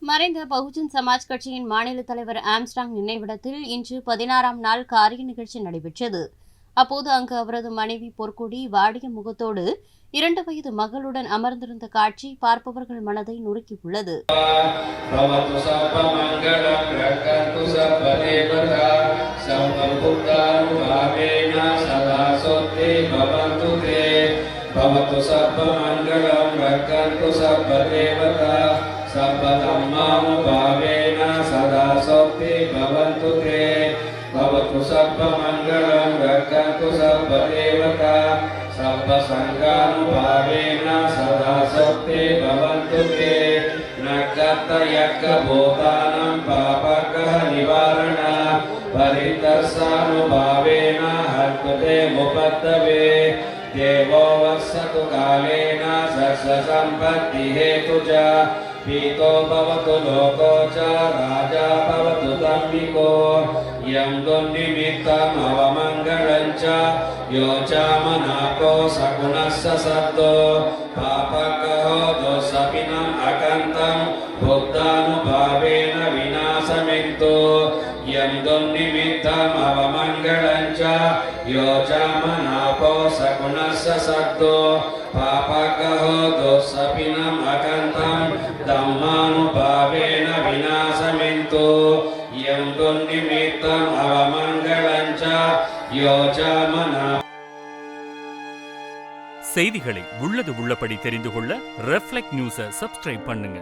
மறைந்த பகுஜன் சமாஜ் கட்சியின் மாநில தலைவர் ஆம்ஸ்ட்ராங் நினைவிடத்தில் இன்று 16ஆம் நாள் காரிய நிகழ்ச்சி நடைபெற்றது. அப்போது அங்கு அவரது மனைவி பொற்கொடி வாடிய முகத்தோடு 2 வயது மகளுடன் அமர்ந்திருந்த காட்சி பார்ப்பவர்கள் மனதை நுறுக்கியுள்ளது. सर्वधर्मानुभावेन सदा सोक्ति भवन्तु ते भवतु सर्वमङ्गलं रक्षन्तु सर्वदेवता सर्वसङ्गानुभावेन सदा सोक्ति भवन्तु ते नक्षत्रयज्ञभूतानां पापकः निवारण परिदर्शानुभावेन हर्तुते मुपत्तवे देवो वत्सतु कालेन सर्वसम्पत्तिहेतु च पीतो भवतु लोको च राजा भवतु तम्बिको यं दुर्निमित्तम् अवमङ्गलं च यो च मनाको सगुणस्य सद्दो पापकहो दोषपिनम् अकन्तं बुद्धानुभावेन विनाशमिन्तु यं दुर्निमित्तम् अवमङ्गलं च यो च मनाको सगुणस्य सद्दो पापकहो दोषपिनम् अकन्तं धम्मानुभावेन विनाशमिन्तु यं दुर्निमित्तम् अवमङ्गलं च यो च मना. செய்திகளை உள்ளது உள்ளபடி தெரிந்து கொள்ள ரெஃப்ளெக்ட் நியூஸை சப்ஸ்கிரைப் பண்ணுங்க.